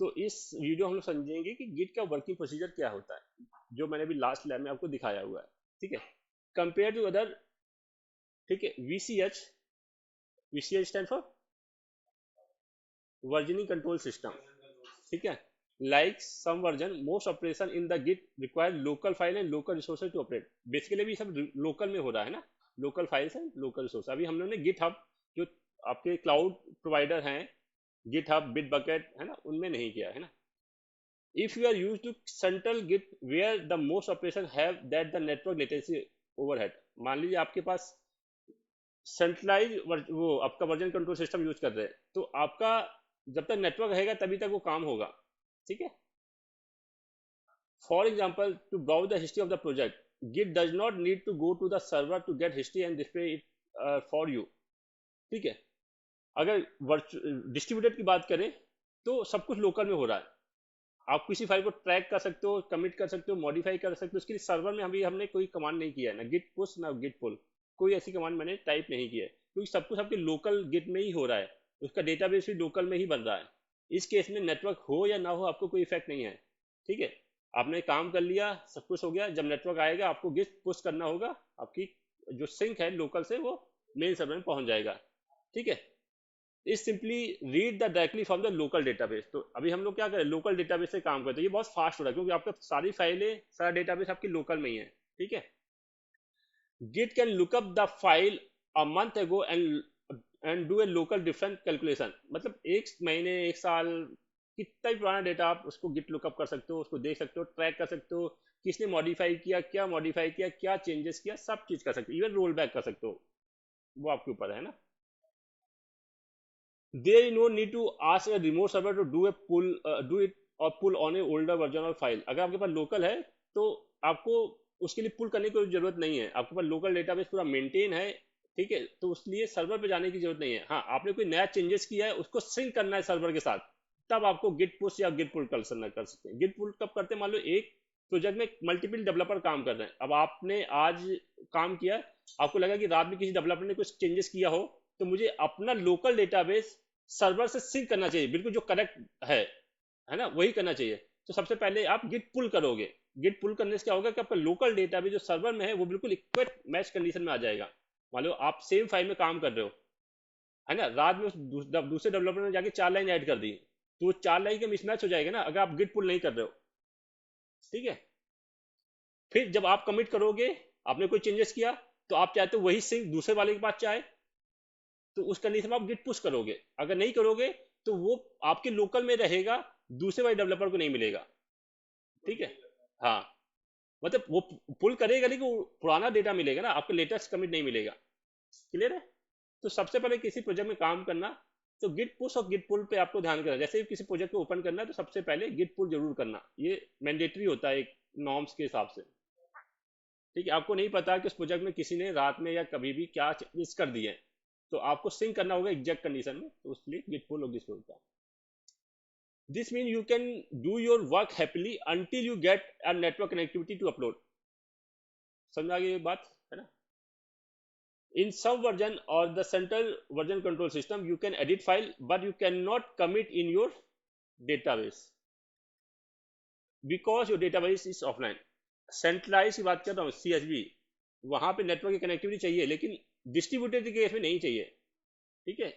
तो इस वीडियो हम लोग समझेंगे कि गिट का वर्किंग प्रोसीजर क्या होता है, जो मैंने अभी लास्ट लैब में आपको दिखाया हुआ है। ठीक है, कंपेयर टू अदर, ठीक है, VCH, VCH stand for versioning control system. ठीक है, like some version most operation in the git require local file and local resources to operate. Basically भी सब लोकल में हो रहा है ना, local files and local resource. अभी हम लोगों ने गिट हब, जो आपके क्लाउड प्रोवाइडर हैं, गिट हब, बिट बकेट है ना, उनमें नहीं किया है ना। if you are used to central git where the most operation have that the network latency overhead, मान लीजिए आपके पास सेंट्रलाइज वो आपका वर्जन कंट्रोल सिस्टम यूज कर रहे हैं, तो आपका जब तक नेटवर्क रहेगा तभी तक वो काम होगा। ठीक है, for example to browse the history of the project, Git does not need to go to the server to get history and display it for you. ठीक है, अगर डिस्ट्रीब्यूटेड की बात करें तो सब कुछ लोकल में हो रहा है। आप किसी फाइल को ट्रैक कर सकते हो, कमिट कर सकते हो, मॉडिफाई कर सकते हो। उसके लिए सर्वर में हमने कोई कमांड नहीं किया है, ना गिट पुश ना गिट पुल, कोई ऐसी कमांड मैंने टाइप नहीं की है, क्योंकि सब कुछ आपके लोकल गिट में ही हो रहा है, उसका डेटाबेस भी लोकल में ही बन रहा है। इस केस में नेटवर्क हो या ना हो आपको कोई इफेक्ट नहीं है। ठीक है, आपने काम कर लिया, सब कुछ हो गया, जब नेटवर्क आएगा आपको गिट पुश करना होगा, आपकी जो सिंक है लोकल से वो मेन सर्वर में पहुंच जाएगा। ठीक है, is simply read the directly from the local database. तो अभी हम लोग क्या करें, लोकल डेटाबेस से काम करते हैं, ये बहुत फास्ट हो रहा है क्योंकि आपका सारी फाइलें, सारा डेटाबेस आपकी लोकल में ही है। ठीक है, Git can look up the file a month ago and do a local different calculation. मतलब एक महीने, एक साल, कितना भी पुराना डेटा आप उसको गिट लुकअप कर सकते हो, उसको देख सकते हो, ट्रैक कर सकते हो, किसने मॉडिफाई किया, क्या मॉडिफाई किया, क्या चेंजेस किया, सब चीज कर सकते हो, इवन रोल बैक कर सकते हो, वो आपके ऊपर है ना। there is no need to ask a remote server to do a pull do it or pull on a older version of file। अगर आपके पास लोकल है तो आपको उसके लिए पुल करने की कोई जरूरत नहीं है, आपके पास लोकल डेटाबेस पूरा मेंटेन है। ठीक है, तो उसलिए सर्वर पे जाने की जरूरत नहीं है। हाँ, आपने कोई नया चेंजेस किया है, उसको सिंक करना है सर्वर के साथ, तब आपको गिट पुश या गिट पुल कर सकते हैं। गिट पुल कब करते हैं, मान लो एक प्रोजेक्ट में मल्टीपल डेवलपर काम कर रहे हैं, अब आपने आज काम किया, आपको लगा कि रात में किसी डेवलपर ने कुछ चेंजेस किया हो, तो मुझे अपना लोकल डेटाबेस सर्वर से सिंक करना चाहिए, बिल्कुल जो करेक्ट है ना, वही करना चाहिए। तो सबसे पहले आप गिट पुल करोगे। गिट पुल करने से क्या होगा कि आपका लोकल डेटाबेस जो सर्वर में है वो बिल्कुल इक्वल मैच कंडीशन में आ जाएगा। मान लो आप सेम फाइल में काम कर रहे हो, है ना, रात में दूसरे डेवलपर ने जाके 4 लाइन ऐड कर दी, तो वो 4 लाइन का मिसमैच हो जाएगा ना, अगर आप गिट पुल नहीं कर रहे हो। ठीक है, फिर जब आप कमिट करोगे, आपने कोई चेंजेस किया, तो आप चाहते हो वही सिंक दूसरे वाले के पास चाहे, तो उस कंडीशन में आप गिट पुश करोगे। अगर नहीं करोगे तो वो आपके लोकल में रहेगा, दूसरे वाले डेवलपर को नहीं मिलेगा। ठीक है, हाँ, मतलब वो पुल करेगा लेकिन वो पुराना डेटा मिलेगा ना, आपको लेटेस्ट कमिट नहीं मिलेगा। क्लियर है। तो सबसे पहले किसी प्रोजेक्ट में काम करना, तो गिट पुश और गिट पुल पे आपको ध्यान करना। जैसे ही किसी प्रोजेक्ट को ओपन करना है तो सबसे पहले गिट पुल जरूर करना, ये मैंडेटरी होता है एक नॉर्म्स के हिसाब से। ठीक है, आपको नहीं पता कि उस प्रोजेक्ट में किसी ने रात में या कभी भी क्या चेंजेस कर दिए हैं, तो आपको सिंक करना होगा एग्जैक्ट कंडीशन में, तो उसके लिए गिट पुल और गिट पुल का। This mean you can do your work happily until you get a network connectivity to upload. समझ आ गई ये बात, है ना। इन सम वर्जन और the central version control system you can edit file but you can not commit in your database because your database is offline. Centralize की बात कर रहा हूँ, सीएसवी, वहां पे नेटवर्क की कनेक्टिविटी चाहिए, लेकिन डिस्ट्रीब्यूटेड के केस में नहीं चाहिए। ठीक है,